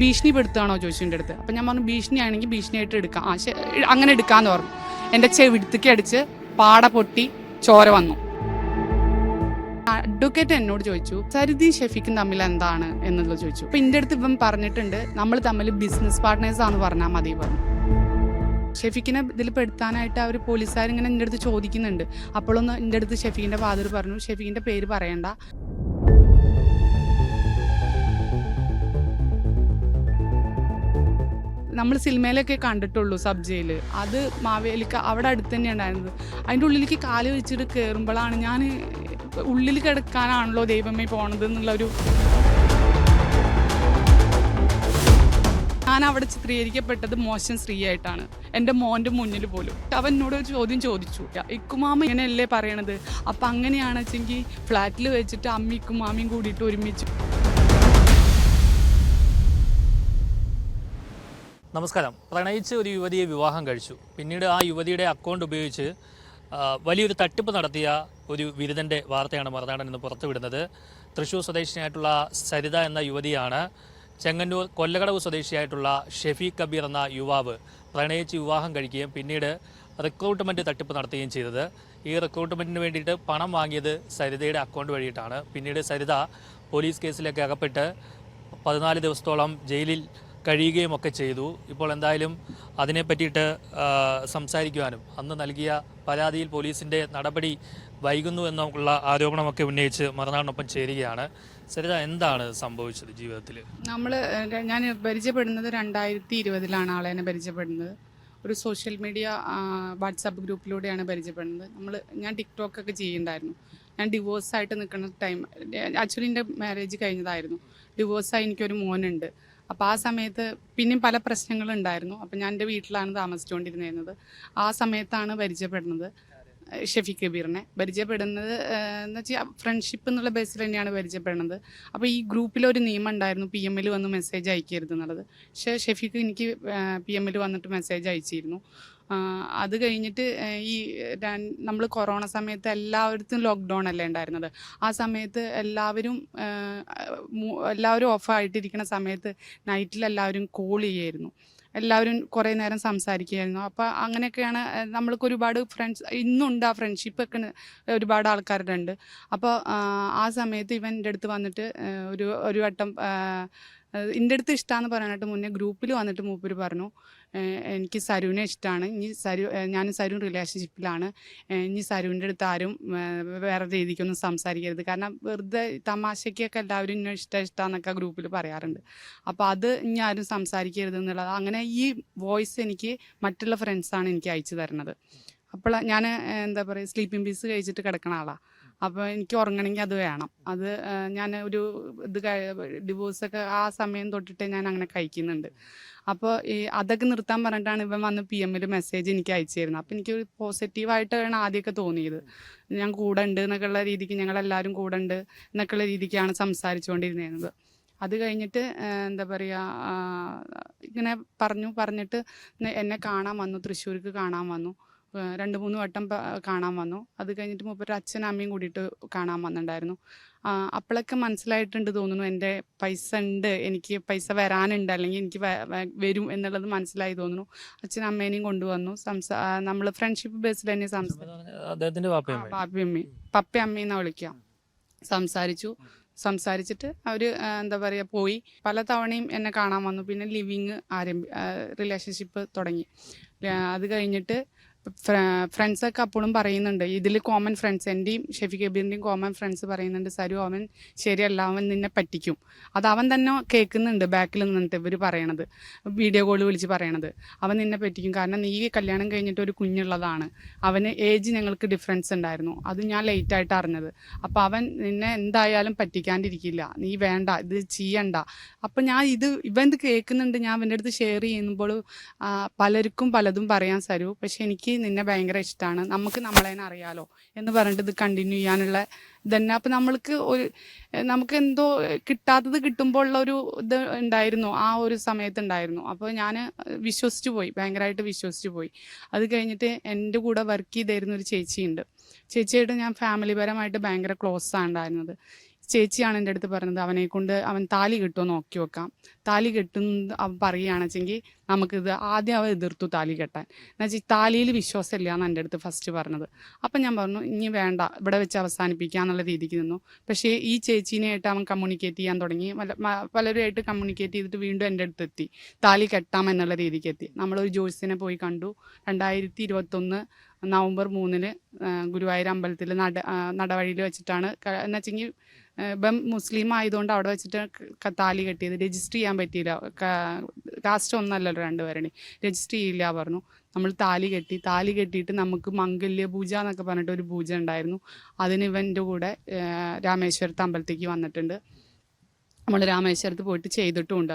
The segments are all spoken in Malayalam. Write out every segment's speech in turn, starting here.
ഭീഷണിപ്പെടുത്തുകയാണോ ചോദിച്ചു എൻ്റെ അടുത്ത്. അപ്പം ഞാൻ പറഞ്ഞു ഭീഷണിയാണെങ്കിൽ ഭീഷണിയായിട്ട് എടുക്കാം. അങ്ങനെ എടുക്കാമെന്ന് പറഞ്ഞു. എൻ്റെ ചെവിടുത്തേക്ക് അടിച്ച് പാട പൊട്ടി ചോര വന്നു. അഡ്വക്കേറ്റ് എന്നോട് ചോദിച്ചു സരിതി ഷെഫീഖും തമ്മിൽ എന്താണ് എന്നുള്ളത് ചോദിച്ചു. അപ്പം എൻ്റെ അടുത്ത് ഇവൻ പറഞ്ഞിട്ടുണ്ട് നമ്മൾ തമ്മിൽ ബിസിനസ് പാർട്ട്നേഴ്സാണെന്ന് പറഞ്ഞാൽ മതി പറഞ്ഞു. ഷെഫീഖിനെ ഇതിൽ പെടുത്താനായിട്ട് അവർ പോലീസുകാരിങ്ങനെ എൻ്റെ അടുത്ത് ചോദിക്കുന്നുണ്ട്. അപ്പോഴൊന്ന് എൻ്റെ അടുത്ത് ഷെഫീഖിൻ്റെ ഫാദർ പറഞ്ഞു ഷെഫീഖിൻ്റെ പേര് പറയണ്ട. നമ്മൾ സിനിമയിലൊക്കെ കണ്ടിട്ടുള്ളൂ സബ് ജയിൽ. അത് മാവേലിക്ക് അവിടെ അടുത്ത് തന്നെ ഉണ്ടായിരുന്നത്. അതിൻ്റെ ഉള്ളിലേക്ക് കാല് വെച്ചിട്ട് കയറുമ്പോഴാണ് ഞാൻ ഉള്ളിൽ കിടക്കാനാണല്ലോ ദൈവമേ പോണത് എന്നുള്ളൊരു. ഞാൻ അവിടെ ചിത്രീകരിക്കപ്പെട്ടത് മോശം സ്ത്രീയായിട്ടാണ് എൻ്റെ മോൻ്റെ മുന്നിൽ പോലും. അവൻ എന്നോട് ഒരു ചോദ്യം ചോദിച്ചു, ഇക്കുമാമ ഇങ്ങനെയല്ലേ പറയണത്, അപ്പം അങ്ങനെയാണെന്ന് വെച്ചെങ്കിൽ ഫ്ലാറ്റിൽ വെച്ചിട്ട് അമ്മ ഇക്കുമാമയും കൂടിയിട്ട് ഒരുമിച്ച്. നമസ്കാരം. പ്രണയിച്ച് ഒരു യുവതിയെ വിവാഹം കഴിച്ചു. പിന്നീട് ആ യുവതിയുടെ അക്കൗണ്ട് ഉപയോഗിച്ച് വലിയൊരു തട്ടിപ്പ് നടത്തിയ ഒരു ബിരുദൻ്റെ വാർത്തയാണ് മറുനാടൻ ഇന്ന് പുറത്തുവിടുന്നത്. തൃശ്ശൂർ സ്വദേശിനിയായിട്ടുള്ള സരിത എന്ന യുവതിയാണ് ചെങ്ങന്നൂർ കൊല്ലകടവ് സ്വദേശിയായിട്ടുള്ള ഷെഫീഖ് കബീർ എന്ന യുവാവ് പ്രണയിച്ച് വിവാഹം കഴിക്കുകയും പിന്നീട് റിക്രൂട്ട്മെൻറ്റ് തട്ടിപ്പ് നടത്തുകയും ചെയ്തത്. ഈ റിക്രൂട്ട്മെൻറ്റിന് വേണ്ടിയിട്ട് പണം വാങ്ങിയത് സരിതയുടെ അക്കൗണ്ട് വഴിയിട്ടാണ്. പിന്നീട് സരിത പോലീസ് കേസിലേക്ക് അകപ്പെട്ട് 14 ദിവസത്തോളം ജയിലിൽ കഴിയുകയും ഒക്കെ ചെയ്തു. ഇപ്പോൾ എന്തായാലും അതിനെ പറ്റിയിട്ട് സംസാരിക്കുവാനും അന്ന് നൽകിയ പരാതിയിൽ പോലീസിൻ്റെ നടപടി വൈകുന്നു എന്നുള്ള ആരോപണമൊക്കെ ഉന്നയിച്ച് മറുനാടിനൊപ്പം ചേരുകയാണ്. സരിത, എന്താണ് സംഭവിച്ചത് ജീവിതത്തിൽ? ഞാൻ പരിചയപ്പെടുന്നത് 2020 ആളെന്നെ പരിചയപ്പെടുന്നത്. ഒരു സോഷ്യൽ മീഡിയ വാട്സാപ്പ് ഗ്രൂപ്പിലൂടെയാണ് പരിചയപ്പെടുന്നത്. ഞാൻ ടിക്ടോക്കൊക്കെ ചെയ്യുന്നുണ്ടായിരുന്നു. ഞാൻ ഡിവോഴ്സായിട്ട് നിൽക്കുന്ന ടൈം, ആക്ച്വലി എൻ്റെ മാരേജ് കഴിഞ്ഞതായിരുന്നു. ഡിവോഴ്സായി എനിക്കൊരു മോനുണ്ട്. അപ്പോൾ ആ സമയത്ത് പിന്നെയും പല പ്രശ്നങ്ങളുണ്ടായിരുന്നു. അപ്പോൾ ഞാൻ എൻ്റെ വീട്ടിലാണ് താമസിച്ചുകൊണ്ടിരുന്നത്. ആ സമയത്താണ് പരിചയപ്പെടുന്നത് ഷെഫീഖ് കബീറിനെ. പരിചയപ്പെടുന്നത് എന്ന് വെച്ചാൽ ഫ്രണ്ട്ഷിപ്പ് എന്നുള്ള ബേസിൽ തന്നെയാണ് പരിചയപ്പെടുന്നത്. അപ്പോൾ ഈ ഗ്രൂപ്പിലൊരു നിയമം ഉണ്ടായിരുന്നു, PMൽ വന്ന് മെസ്സേജ് അയക്കരുത് എന്നുള്ളത്. പക്ഷേ ഷെഫീഖ് എനിക്ക് PMൽ വന്നിട്ട് മെസ്സേജ് അയച്ചിരുന്നു. അത് കഴിഞ്ഞിട്ട് നമ്മൾ കൊറോണ സമയത്ത് എല്ലായിടത്തും ലോക്ക്ഡൗൺ അല്ലേ ഉണ്ടായിരുന്നത്. ആ സമയത്ത് എല്ലാവരും ഓഫായിട്ടിരിക്കുന്ന സമയത്ത് നൈറ്റിൽ എല്ലാവരും കോൾ ചെയ്യായിരുന്നു. എല്ലാവരും കുറേ നേരം സംസാരിക്കുകയായിരുന്നു. അപ്പോൾ അങ്ങനെയൊക്കെയാണ് നമ്മൾക്ക് ഒരുപാട് ഫ്രണ്ട്സ് ഇന്നുണ്ട്. ആ ഫ്രണ്ട്ഷിപ്പൊക്കെ ഒരുപാട് ആൾക്കാരുടെ ഉണ്ട്. അപ്പോൾ ആ സമയത്ത് ഇവൻ എൻ്റെ അടുത്ത് വന്നിട്ട് ഒരു വട്ടം എൻ്റെ അടുത്ത് ഇഷ്ടമാണെന്ന് പറയാനായിട്ട് മുന്നേ ഗ്രൂപ്പിൽ വന്നിട്ട് മൂപ്പര് പറഞ്ഞു എനിക്ക് സരുവിനെ ഇഷ്ടമാണ്, ഞാനും സരുവും റിലേഷൻഷിപ്പിലാണ്, ഇനി സരുവിൻ്റെ അടുത്ത് ആരും വേറെ രീതിക്കൊന്നും സംസാരിക്കരുത്, കാരണം വെറുതെ തമാശയ്ക്കൊക്കെ എല്ലാവരും ഇന്നെ ഇഷ്ടമാണെന്നൊക്കെ ഗ്രൂപ്പിൽ പറയാറുണ്ട്. അപ്പോൾ അത് ഇനി ആരും സംസാരിക്കരുത് എന്നുള്ളത്. അങ്ങനെ ഈ വോയിസ് എനിക്ക് മറ്റുള്ള ഫ്രണ്ട്സാണ് എനിക്ക് അയച്ചു തരുന്നത്. അപ്പോൾ ഞാൻ എന്താ പറയുക, സ്ലീപ്പിംഗ് പീസ് കഴിച്ചിട്ട് കിടക്കണ ആളാണ്. അപ്പോൾ എനിക്ക് ഉറങ്ങണമെങ്കിൽ അത് വേണം. അത് ഞാൻ ഡിവോഴ്സൊക്കെ ആ സമയം തൊട്ടിട്ട് ഞാൻ അങ്ങനെ കഴിക്കുന്നുണ്ട്. അപ്പോൾ അതൊക്കെ നിർത്താൻ പറഞ്ഞിട്ടാണ് ഇവൻ വന്ന് PMൽ മെസ്സേജ് എനിക്ക് അയച്ചു തരുന്നത്. അപ്പോൾ എനിക്ക് പോസിറ്റീവായിട്ടാണ് ആദ്യമൊക്കെ തോന്നിയത്. ഞാൻ കൂടെ ഉണ്ട് എന്നൊക്കെയുള്ള രീതിക്ക്, ഞങ്ങളെല്ലാവരും കൂടെ ഉണ്ട് എന്നൊക്കെയുള്ള രീതിക്കാണ് സംസാരിച്ചുകൊണ്ടിരുന്നത്. അത് കഴിഞ്ഞിട്ട് എന്താ പറയുക, ഇങ്ങനെ പറഞ്ഞിട്ട് എന്നെ കാണാൻ വന്നു, തൃശ്ശൂർക്ക് കാണാൻ വന്നു. 2-3 വട്ടം കാണാൻ വന്നു. അത് കഴിഞ്ഞിട്ട് മൂപ്പര് അച്ഛനും അമ്മയും കൂടിയിട്ട് കാണാൻ വന്നിട്ടുണ്ടായിരുന്നു. അപ്പോഴൊക്കെ മനസ്സിലായിട്ടുണ്ട് തോന്നുന്നു, എൻ്റെ പൈസ ഉണ്ട്, എനിക്ക് പൈസ വരാനുണ്ട്, അല്ലെങ്കിൽ എനിക്ക് വരും എന്നുള്ളത് മനസ്സിലായി തോന്നുന്നു. അച്ഛനും അമ്മേനെയും കൊണ്ടുവന്നു. നമ്മൾ ഫ്രണ്ട്ഷിപ്പ് ബേസിൽ തന്നെ പപ്പ അമ്മയെന്നാണ് വിളിക്കുക. സംസാരിച്ചിട്ട് അവർ എന്താ പറയുക പോയി. പല തവണയും എന്നെ കാണാൻ വന്നു. പിന്നെ ലിവിങ് റിലേഷൻഷിപ്പ് തുടങ്ങി. അത് കഴിഞ്ഞിട്ട് ഫ്രണ്ട്സൊക്കെ അപ്പോഴും പറയുന്നുണ്ട്, ഇതിൽ കോമൺ ഫ്രണ്ട്സ്, എൻ്റെയും ഷെഫീഖ് കബീറിൻ്റെയും കോമൺ ഫ്രണ്ട്സ് പറയുന്നുണ്ട്, സരു അവൻ ശരിയല്ല, അവൻ നിന്നെ പറ്റിക്കും. അത് അവൻ തന്നെ കേൾക്കുന്നുണ്ട് ബാക്കിൽ നിന്നിട്ട് ഇവർ പറയണത്, വീഡിയോ കോൾ വിളിച്ച് പറയണത്, അവൻ നിന്നെ പറ്റിക്കും, കാരണം നീ കല്യാണം കഴിഞ്ഞിട്ട് ഒരു കുഞ്ഞുള്ളതാണ്, അവന് ഏജ് ഞങ്ങൾക്ക് ഡിഫറൻസ് ഉണ്ടായിരുന്നു, അത് ഞാൻ ലേറ്റായിട്ട് അറിഞ്ഞത്. അപ്പോൾ അവൻ നിന്നെ എന്തായാലും പറ്റിക്കാണ്ടിരിക്കില്ല, നീ വേണ്ട, ഇത് ചെയ്യണ്ട. അപ്പം ഇവൻ ഇത് കേൾക്കുന്നുണ്ട്. ഞാൻ അവൻ്റെ അടുത്ത് ഷെയർ ചെയ്യുമ്പോൾ പലർക്കും പലതും പറയാൻ സരു, പക്ഷെ എനിക്ക് നിന്നെ ഭയങ്കര ഇഷ്ടമാണ്, നമുക്ക് നമ്മളതിനെ അറിയാലോ എന്ന് പറഞ്ഞിട്ട് ഇത് കണ്ടിന്യൂ ചെയ്യാനുള്ള ഇതന്നെ. അപ്പം നമുക്ക് എന്തോ കിട്ടാത്തത് കിട്ടുമ്പോൾ ഉള്ളൊരു ഇത് ഉണ്ടായിരുന്നു, ആ ഒരു സമയത്തുണ്ടായിരുന്നു. അപ്പോൾ ഞാൻ വിശ്വസിച്ചു പോയി, ഭയങ്കരമായിട്ട് വിശ്വസിച്ചു പോയി. അത് കഴിഞ്ഞിട്ട് എൻ്റെ കൂടെ വർക്ക് ചെയ്തിരുന്ന ഒരു ചേച്ചിയുണ്ട്. ചേച്ചിയായിട്ട് ഞാൻ ഫാമിലിപരമായിട്ട് ഭയങ്കര ക്ലോസ് ആണ് ഉണ്ടായിരുന്നത്. ചേച്ചിയാണ് എൻ്റെ അടുത്ത് പറഞ്ഞത് അവനെ കൊണ്ട് അവൻ താലി കെട്ടുമോ നോക്കി വെക്കാം. താലി കെട്ടുന്ന അവൻ പറയുകയാണെച്ചെങ്കിൽ നമുക്കിത് ആദ്യം അവൻ എതിർത്തു താലി കെട്ടാൻ. എന്നുവെച്ചാൽ താലിയിൽ വിശ്വാസമില്ല എന്ന് എൻ്റെ അടുത്ത് ഫസ്റ്റ് പറഞ്ഞത്. അപ്പം ഞാൻ പറഞ്ഞു ഇനി വേണ്ട, ഇവിടെ വെച്ച് അവസാനിപ്പിക്കുക എന്നുള്ള രീതിക്ക് നിന്നു. പക്ഷേ ഈ ചേച്ചീനെയായിട്ട് അവൻ കമ്മ്യൂണിക്കേറ്റ് ചെയ്യാൻ തുടങ്ങി. പലരുമായിട്ട് കമ്മ്യൂണിക്കേറ്റ് ചെയ്തിട്ട് വീണ്ടും എൻ്റെ അടുത്ത് എത്തി, താലി കെട്ടാം എന്നുള്ള രീതിക്ക് എത്തി. നമ്മളൊരു ജോത്സ്യനെ പോയി കണ്ടു. 2021 നവംബർ 3 ഗുരുവായൂർ അമ്പലത്തിൽ നടവഴിയിൽ വെച്ചിട്ടാണ്. എന്നുവെച്ചെങ്കിൽ ഇപ്പം മുസ്ലിം ആയതുകൊണ്ട് അവിടെ വെച്ചിട്ട് താലി കെട്ടിയത്. രജിസ്റ്റർ ചെയ്യാൻ പറ്റിയില്ല, കാസ്റ്റ് ഒന്നല്ലല്ലോ രണ്ടുപേരുടെ, രജിസ്റ്റർ ചെയ്യില്ല പറഞ്ഞു. നമ്മൾ താലി കെട്ടിയിട്ട് നമുക്ക് മംഗല്യ പൂജ എന്നൊക്കെ പറഞ്ഞിട്ട് ഒരു പൂജ ഉണ്ടായിരുന്നു. അതിന് ഇവൻ്റെ കൂടെ രാമേശ്വരത്ത് അമ്പലത്തേക്ക് വന്നിട്ടുണ്ട്. നമ്മൾ രാമേശ്വരത്ത് പോയിട്ട് ചെയ്തിട്ടുമുണ്ട്.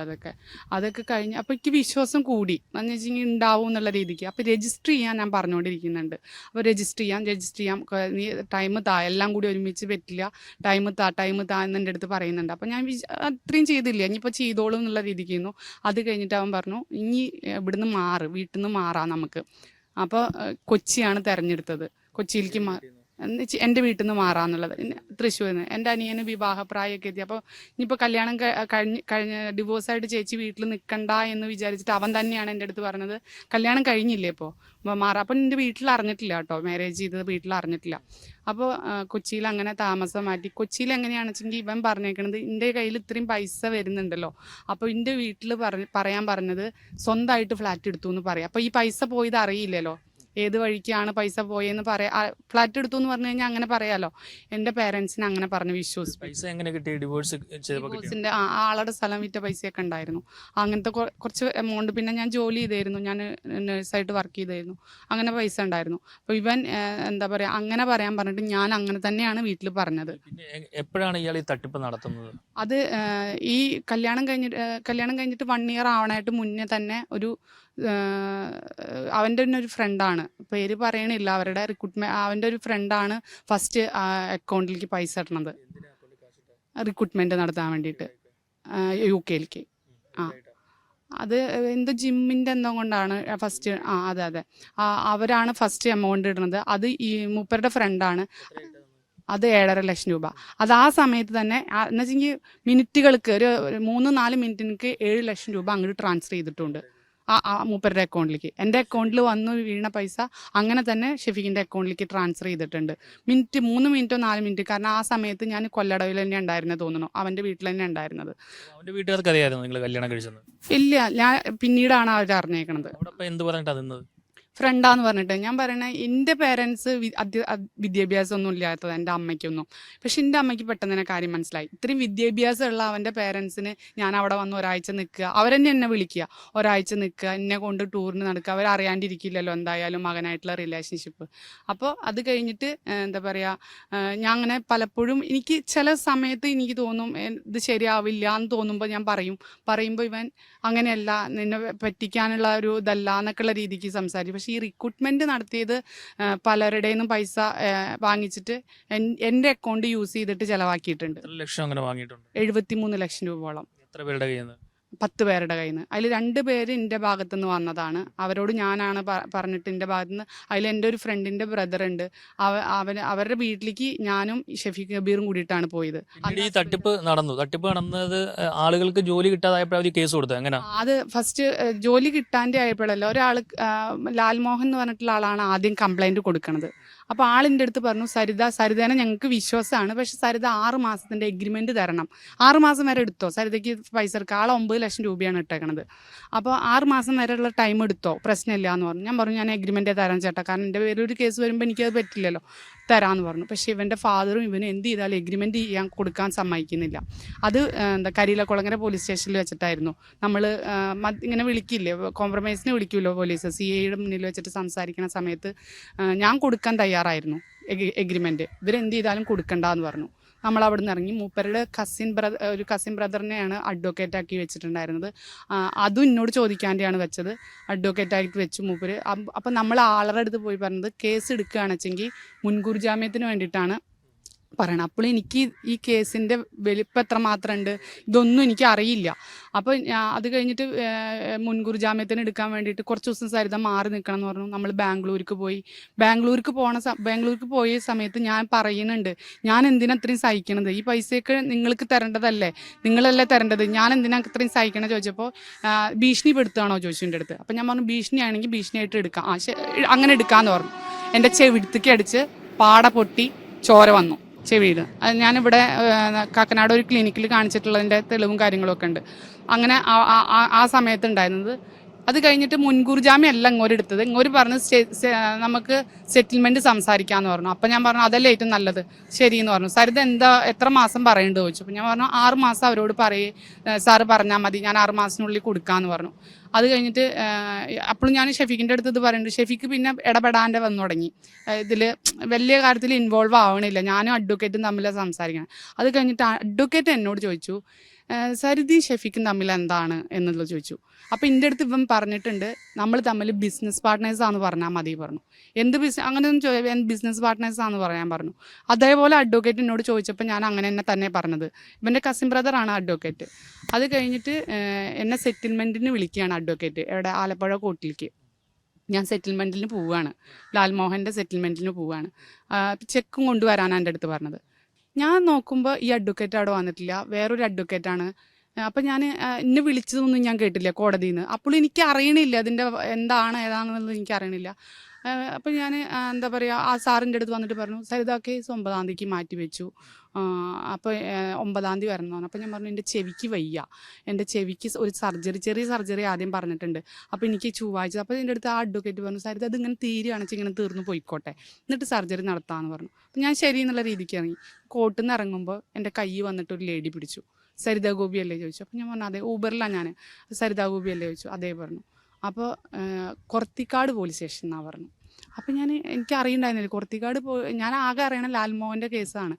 അതൊക്കെ കഴിഞ്ഞ് അപ്പോൾ എനിക്ക് വിശ്വാസം കൂടി എന്ന് വെച്ചെങ്കിൽ ഉണ്ടാവും എന്നുള്ള രീതിക്ക്. അപ്പോൾ രജിസ്റ്റർ ചെയ്യാൻ ഞാൻ പറഞ്ഞുകൊണ്ടിരിക്കുന്നുണ്ട്. അപ്പോൾ രജിസ്റ്റർ ചെയ്യാം, നീ ടൈം എല്ലാം കൂടി ഒരുമിച്ച് പറ്റില്ല, ടൈം താ എന്നെ അടുത്ത് പറയുന്നുണ്ട്. അപ്പോൾ ഞാൻ അത്രയും ചെയ്തില്ല, ഇനിയിപ്പോൾ ചെയ്തോളും എന്നുള്ള രീതിക്കുന്നു. അത് കഴിഞ്ഞിട്ട് അവൻ പറഞ്ഞു ഇനി ഇവിടുന്ന് വീട്ടിൽ നിന്ന് മാറാം നമുക്ക്. അപ്പോൾ കൊച്ചിയാണ് തിരഞ്ഞെടുത്തത്. കൊച്ചിയിലേക്ക് എൻ്റെ വീട്ടിൽ നിന്ന് മാറാന്നുള്ളത്. തൃശ്ശൂരിൽ നിന്ന് എൻ്റെ അനിയന് വിവാഹപ്രായമൊക്കെ എത്തി. അപ്പോൾ ഇനിയിപ്പോൾ കല്യാണം കഴിഞ്ഞ ഡിവോഴ്സായിട്ട് ചേച്ചി വീട്ടിൽ നിൽക്കണ്ട എന്ന് വിചാരിച്ചിട്ട് അവൻ തന്നെയാണ് എൻ്റെ അടുത്ത് പറഞ്ഞത് കല്യാണം കഴിഞ്ഞില്ലേ ഇപ്പോൾ മാറാം. അപ്പം എൻ്റെ വീട്ടിൽ അറിഞ്ഞിട്ടില്ല കേട്ടോ, മാരേജ് ചെയ്തത് വീട്ടിൽ അറിഞ്ഞിട്ടില്ല. അപ്പോൾ കൊച്ചിയിൽ അങ്ങനെ താമസം മാറ്റി. കൊച്ചിയിൽ എങ്ങനെയാണെന്ന് വെച്ചെങ്കിൽ ഇവൻ പറഞ്ഞേക്കണത് എൻ്റെ കയ്യിൽ ഇത്രയും പൈസ വരുന്നുണ്ടല്ലോ, അപ്പോൾ എൻ്റെ വീട്ടിൽ പറയാൻ പറഞ്ഞത് സ്വന്തമായിട്ട് ഫ്ലാറ്റ് എടുത്തു എന്ന് പറയാം. അപ്പോൾ ഈ പൈസ പോയത് അറിയില്ലല്ലോ, ഏത് വഴിക്കാണ് പൈസ പോയെന്ന് ഫ്ലാറ്റ് എടുത്തു എന്ന് പറഞ്ഞു കഴിഞ്ഞാൽ അങ്ങനെ പറയാലോ. എൻ്റെ പേരൻസിന് അങ്ങനെ പറഞ്ഞ് വിശ്വസിച്ചു. പൈസ എങ്ങനെ കിട്ടി? ഡിവോഴ്സിന്റെ ആളുടെ സ്ഥലം വിറ്റ പൈസയൊക്കെ ഉണ്ടായിരുന്നു. അങ്ങനത്തെ കുറച്ച് എമൗണ്ട്. പിന്നെ ഞാൻ ജോലി ചെയ്തായിരുന്നു, ഞാൻ നേഴ്സായിട്ട് വർക്ക് ചെയ്തായിരുന്നു, അങ്ങനെ പൈസ ഉണ്ടായിരുന്നു. അപ്പോൾ ഇവൻ എന്താ പറയുക അങ്ങനെ പറയാൻ പറഞ്ഞിട്ട് ഞാൻ അങ്ങനെ തന്നെയാണ് വീട്ടിൽ പറഞ്ഞത്. എപ്പോഴാണ് ഇയാൾ ഈ തട്ടിപ്പ് നടത്തുന്നത്? അത് ഈ കല്യാണം കഴിഞ്ഞിട്ട് 1 ഇയർ ആവണായിട്ട് മുന്നേ തന്നെ അവൻ്റെ തന്നെ ഒരു ഫ്രണ്ടാണ്, പേര് പറയണില്ല, അവരുടെ അവൻ്റെ ഒരു ഫ്രണ്ടാണ് ഫസ്റ്റ് അക്കൗണ്ടിലേക്ക് പൈസ ഇടണത്, റിക്രൂട്ട്മെൻറ്റ് നടത്താൻ വേണ്ടിയിട്ട് UK. അത് എന്തോ ജിമ്മിൻ്റെ എന്തോ കൊണ്ടാണ് ഫസ്റ്റ്. അതെ അവരാണ് ഫസ്റ്റ് എമൗണ്ട് ഇടുന്നത്. അത് ഈ മൂപ്പരുടെ ഫ്രണ്ടാണ്. അത് 7.5 ലക്ഷം രൂപ. അത് ആ സമയത്ത് തന്നെ എന്ന് വെച്ചെങ്കിൽ മിനിറ്റുകൾക്ക് ഒരു 3-4 മിനിറ്റിന് 7 ലക്ഷം രൂപ അങ്ങോട്ട് ട്രാൻസ്ഫർ ചെയ്തിട്ടുണ്ട് മൂപ്പരുടെ അക്കൗണ്ടിലേക്ക്. എൻ്റെ അക്കൗണ്ടിൽ വന്നു വീണ പൈസ അങ്ങനെ തന്നെ ഷെഫീഖിൻ്റെ അക്കൗണ്ടിലേക്ക് ട്രാൻസ്ഫർ ചെയ്തിട്ടുണ്ട്. 3 മിനിറ്റോ 4 മിനിറ്റ്. കാരണം ആ സമയത്ത് ഞാൻ കൊല്ലടവിൽ തന്നെ ഉണ്ടായിരുന്നത് തോന്നുന്നു, അവൻ്റെ വീട്ടിൽ തന്നെ ഉണ്ടായിരുന്നത്. അവൻ്റെ വീട്ടുകാർക്ക് അറിയാമായിരുന്നു നിങ്ങൾ കല്യാണം കഴിച്ചത്? ഇല്ല, ഞാൻ പിന്നീടാണ് അവർ അറിഞ്ഞേക്കണത്. എന്ത് പറഞ്ഞിട്ടാ നിന്നത്? ഫ്രണ്ടാന്ന് പറഞ്ഞിട്ട്. ഞാൻ പറയണേ എൻ്റെ പേരൻസ് വിദ്യാഭ്യാസമൊന്നും ഇല്ലാത്തത് എൻ്റെ അമ്മയ്ക്കൊന്നും. പക്ഷെ എൻ്റെ അമ്മയ്ക്ക് പെട്ടെന്ന് തന്നെ കാര്യം മനസ്സിലായി. ഇത്രയും വിദ്യാഭ്യാസമുള്ള അവൻ്റെ പേരൻസിന് ഞാൻ അവിടെ വന്ന് ഒരാഴ്ച നിൽക്കുക, അവരെന്നെ എന്നെ വിളിക്കുക, ഒരാഴ്ച നിൽക്കുക, എന്നെ കൊണ്ട് ടൂറിന് നടക്കുക, അവരറിയാണ്ടിരിക്കില്ലല്ലോ എന്തായാലും മകനായിട്ടുള്ള റിലേഷൻഷിപ്പ്. അപ്പോൾ അത് കഴിഞ്ഞിട്ട് എന്താ പറയുക, ഞാൻ അങ്ങനെ പലപ്പോഴും എനിക്ക് ചില സമയത്ത് എനിക്ക് തോന്നും ഇത് ശരിയാവില്ല എന്ന് തോന്നുമ്പോൾ ഞാൻ പറയുമ്പോൾ ഇവൻ അങ്ങനെയല്ല, നിന്നെ പറ്റിക്കാനുള്ള ഒരു ഇതല്ല എന്നൊക്കെയുള്ള രീതിക്ക് സംസാരിക്കും. പക്ഷേ ഈ റിക്രൂട്ട്മെൻറ്റ് നടത്തിയത് പലരുടെയും നിന്നും പൈസ വാങ്ങിച്ചിട്ട് എൻ്റെ അക്കൗണ്ട് യൂസ് ചെയ്തിട്ട് ചിലവാക്കിയിട്ടുണ്ട്. 73 ലക്ഷം രൂപയോളം. 10 പേരുടെ കയ്യിൽ നിന്ന്. അതിൽ 2 പേര് എൻ്റെ ഭാഗത്തുനിന്ന് വന്നതാണ്. അവരോട് ഞാനാണ് പറഞ്ഞിട്ട് എൻ്റെ ഭാഗത്തുനിന്ന്. അതിൽ എൻ്റെ ഒരു ഫ്രണ്ടിൻ്റെ ബ്രദറുണ്ട്, അവരുടെ വീട്ടിലേക്ക് ഞാനും ഷെഫീഖ് കബീറും കൂടിയിട്ടാണ് പോയത്. ഈ തട്ടിപ്പ് നടന്നത് ആളുകൾക്ക് ജോലി കിട്ടാതായപ്പോൾ കേസ് കൊടുത്തത് എങ്ങനെ? അത് ഫസ്റ്റ് ജോലി കിട്ടാൻ്റെ ആയപ്പോഴല്ല, ഒരാൾ ലാൽമോഹൻ എന്ന് പറഞ്ഞിട്ടുള്ള ആളാണ് ആദ്യം കംപ്ലൈൻറ്റ് കൊടുക്കുന്നത്. അപ്പോൾ ആളിൻ്റെ അടുത്ത് പറഞ്ഞു സരിതേനെ ഞങ്ങൾക്ക് വിശ്വാസമാണ്, പക്ഷെ സരിത 6 മാസത്തിൻ്റെ എഗ്രിമെൻറ്റ് തരണം, 6 മാസം വരെ എടുത്തോ, സരിതയ്ക്ക് പൈസ എടുക്കുക, ആളെ 9 ലക്ഷം രൂപയാണ് ഇട്ടേക്കണത്. അപ്പോൾ 6 മാസം വരെയുള്ള ടൈം എടുത്തോ, പ്രശ്നമില്ല എന്ന് പറഞ്ഞു. ഞാൻ പറഞ്ഞു ഞാൻ എഗ്രിമെൻറ്റേ തരാൻ ചേട്ടാ, കാരണം എൻ്റെ പേരൊരു കേസ് വരുമ്പോൾ എനിക്കത് പറ്റില്ലല്ലോ, തരാമെന്ന് പറഞ്ഞു. പക്ഷേ ഇവൻ്റെ ഫാദറും ഇവനും എന്ത് ചെയ്താലും എഗ്രിമെൻറ്റ് ചെയ്യാൻ കൊടുക്കാൻ സമ്മതിക്കുന്നില്ല. അത് കരിയിലക്കുളങ്ങര പോലീസ് സ്റ്റേഷനിൽ വെച്ചിട്ടായിരുന്നു. നമ്മൾ ഇങ്ങനെ വിളിക്കില്ലേ, കോംപ്രമൈസിന് വിളിക്കുമല്ലോ പോലീസ്, CIയുടെ മുന്നിൽ വെച്ചിട്ട് സംസാരിക്കുന്ന സമയത്ത് ഞാൻ കൊടുക്കാൻ തയ്യാറായിരുന്നു എഗ്രിമെൻറ്റ്. ഇവരെന്ത് ചെയ്താലും കൊടുക്കണ്ടെന്ന് പറഞ്ഞു. നമ്മൾ അവിടെ നിന്ന് ഇറങ്ങി. മൂപ്പരുടെ കസിൻ ബ്രദറിനെയാണ് അഡ്വക്കേറ്റ് ആക്കി വെച്ചിട്ടുണ്ടായിരുന്നത്. അതും എന്നോട് ചോദിക്കാതെയാണ് വെച്ചത്, അഡ്വക്കേറ്റ് ആയിട്ട് വെച്ചു മൂപ്പര്. അപ്പം നമ്മൾ ആളുടെ അടുത്ത് പോയി പറഞ്ഞത് കേസ് എടുക്കുകയാണെന്ന് വെച്ചെങ്കിൽ മുൻകൂർ ജാമ്യത്തിന് വേണ്ടിയിട്ടാണ് പറയണം. അപ്പോൾ എനിക്ക് ഈ കേസിൻ്റെ വലിപ്പം എത്രമാത്രം ഉണ്ട് ഇതൊന്നും എനിക്ക് അറിയില്ല. അപ്പോൾ അത് കഴിഞ്ഞിട്ട് മുൻകൂർ ജാമ്യത്തിന് എടുക്കാൻ വേണ്ടിയിട്ട് കുറച്ച് ദിവസം സരിത മാറി നിൽക്കണം എന്ന് പറഞ്ഞു. നമ്മൾ ബാംഗ്ലൂർക്ക് പോയി. ബാംഗ്ലൂർക്ക് പോയ സമയത്ത് ഞാൻ പറയുന്നുണ്ട്, ഞാൻ എന്തിനാ അത്രയും സഹിക്കണത്, ഈ പൈസയൊക്കെ നിങ്ങൾക്ക് തരേണ്ടതല്ലേ, നിങ്ങളല്ലേ തരേണ്ടത്, ഞാൻ എന്തിനാ അത്രയും സഹിക്കണത് ചോദിച്ചപ്പോൾ ഭീഷണിപ്പെടുത്തുകയാണോ ചോദിച്ചു എൻ്റെ അടുത്ത്. അപ്പം ഞാൻ പറഞ്ഞു ഭീഷണിയാണെങ്കിൽ ഭീഷണിയായിട്ട് എടുക്കാം, അങ്ങനെ എടുക്കാമെന്ന് പറഞ്ഞു. എൻ്റെ ചെവിടുത്തേക്ക് അടിച്ച് പാട പൊട്ടി ചോര വന്നു ചെവിയിൽ. ഞാനിവിടെ കാക്കനാട് ഒരു ക്ലിനിക്കിൽ കാണിച്ചിട്ടുള്ളതിൻ്റെ തെളിവും കാര്യങ്ങളൊക്കെ ഉണ്ട്. അങ്ങനെ ആ സമയത്ത് ഉണ്ടായിരുന്നത്. അത് കഴിഞ്ഞിട്ട് മുൻകൂർ ജാമ്യം അല്ല ഇങ്ങോട്ട് എടുത്തത്. ഇങ്ങോട്ട് പറഞ്ഞ് നമുക്ക് സെറ്റിൽമെൻറ്റ് സംസാരിക്കാമെന്ന് പറഞ്ഞു. അപ്പം ഞാൻ പറഞ്ഞു അതല്ലേ ഏറ്റവും നല്ലത്, ശരിയെന്ന് പറഞ്ഞു. സരിത എത്ര മാസം പറയേണ്ടത് ചോദിച്ചു. അപ്പം ഞാൻ പറഞ്ഞു 6 മാസം അവരോട് സാറ് പറഞ്ഞാൽ മതി, ഞാൻ 6 മാസത്തിനുള്ളിൽ കൊടുക്കാമെന്ന് പറഞ്ഞു. അത് കഴിഞ്ഞിട്ട് അപ്പോഴും ഞാൻ ഷെഫീഖിൻ്റെ അടുത്ത് ഇത് പറയുന്നുണ്ട്. ഷെഫീഖ് പിന്നെ ഇടപെടാൻ്റെ വന്നു തുടങ്ങി. ഇതിൽ വലിയ കാര്യത്തിൽ ഇൻവോൾവ് ആവണില്ല, ഞാനും അഡ്വക്കേറ്റും തമ്മിലാണ് സംസാരിക്കണം. അത് കഴിഞ്ഞിട്ട് അഡ്വക്കേറ്റ് എന്നോട് ചോദിച്ചു സരിതയും ഷെഫീഖും തമ്മിൽ എന്താണ് എന്നുള്ളത് ചോദിച്ചു. അപ്പോൾ എൻ്റെ അടുത്ത് ഇവൻ പറഞ്ഞിട്ടുണ്ട് നമ്മൾ തമ്മിൽ ബിസിനസ് പാർട്ട്നേഴ്സാണെന്ന് പറഞ്ഞാൽ മതി പറഞ്ഞു. അങ്ങനെയൊന്നും ബിസിനസ് പാർട്ട്നേഴ്സാണെന്ന് പറയാൻ പറഞ്ഞു. അതേപോലെ അഡ്വക്കേറ്റ് എന്നോട് ചോദിച്ചപ്പോൾ ഞാൻ അങ്ങനെ തന്നെ പറഞ്ഞത്. ഇവൻ്റെ കസിൻ ബ്രദറാണ് അഡ്വക്കേറ്റ്. അത് കഴിഞ്ഞിട്ട് എന്നെ സെറ്റിൽമെൻറ്റിന് വിളിക്കുകയാണ് അഡ്വക്കേറ്റ്, എവിടെ ആലപ്പുഴ കോർട്ടിലേക്ക്. ഞാൻ സെറ്റിൽമെൻറ്റിന് പോവുകയാണ്, ലാൽമോഹൻ്റെ സെറ്റിൽമെൻറ്റിന് പോവുകയാണ്. ചെക്കും കൊണ്ടുവരാനാണ് എൻ്റെ അടുത്ത് പറഞ്ഞത്. ഞാൻ നോക്കുമ്പോൾ ഈ അഡ്വക്കേറ്റ് അവിടെ വന്നിട്ടില്ല, വേറൊരു അഡ്വക്കേറ്റാണ്. അപ്പം ഞാൻ എന്നെ വിളിച്ചതൊന്നും ഞാൻ കേട്ടില്ല കോടതിയിൽ നിന്ന്. അപ്പോൾ എനിക്ക് അറിയണില്ല അതിൻ്റെ ഏതാണെന്നുള്ളത് എനിക്ക് അറിയണില്ല. അപ്പം ഞാൻ എന്താ പറയുക, ആ സാറിൻ്റെ അടുത്ത് വന്നിട്ട് പറഞ്ഞു സരിത കേസ് 9-ാം തീയതിക്ക് മാറ്റി വെച്ചു, അപ്പോൾ 9-ാം തീയതി വരണം എന്ന് പറഞ്ഞു. അപ്പോൾ ഞാൻ പറഞ്ഞു എൻ്റെ ചെവിക്ക് വയ്യ, എൻ്റെ ചെവിക്ക് ഒരു ചെറിയ സർജറി ആദ്യം പറഞ്ഞിട്ടുണ്ട്, അപ്പോൾ എനിക്ക് ചൊവ്വാഴ്ച. അപ്പോൾ എൻ്റെ അടുത്ത് ആ അഡ്വക്കേറ്റ് പറഞ്ഞു സരിത അതിങ്ങനെ തീരുകയാണെന്ന് ഇങ്ങനെ തീർന്നു പോയിക്കോട്ടെ, എന്നിട്ട് സർജറി നടത്താമെന്ന് പറഞ്ഞു. അപ്പം ഞാൻ ശരി എന്നുള്ള രീതിക്ക് ഇറങ്ങി. കോർട്ടിൽ നിന്ന് ഇറങ്ങുമ്പോൾ എൻ്റെ കൈ വന്നിട്ട് ഒരു ലേഡി പിടിച്ചു. സരിത ഗോപി അല്ലേ ചോദിച്ചു. അപ്പോൾ ഞാൻ പറഞ്ഞു അതെ, ഊബറിലാണ് ഞാൻ. സരിത ഗോപി അല്ലേ ചോദിച്ചു. അതേ പറഞ്ഞു. അപ്പോൾ കൊർത്തിക്കാട് പോലീസ് സ്റ്റേഷൻ എന്നാണ് പറഞ്ഞു. അപ്പം എനിക്ക് അറിയണ്ടായിരുന്നില്ല കൊർത്തിക്കാട് ഞാൻ ആകെ അറിയണ ലാൽമോഹൻ്റെ കേസാണ്.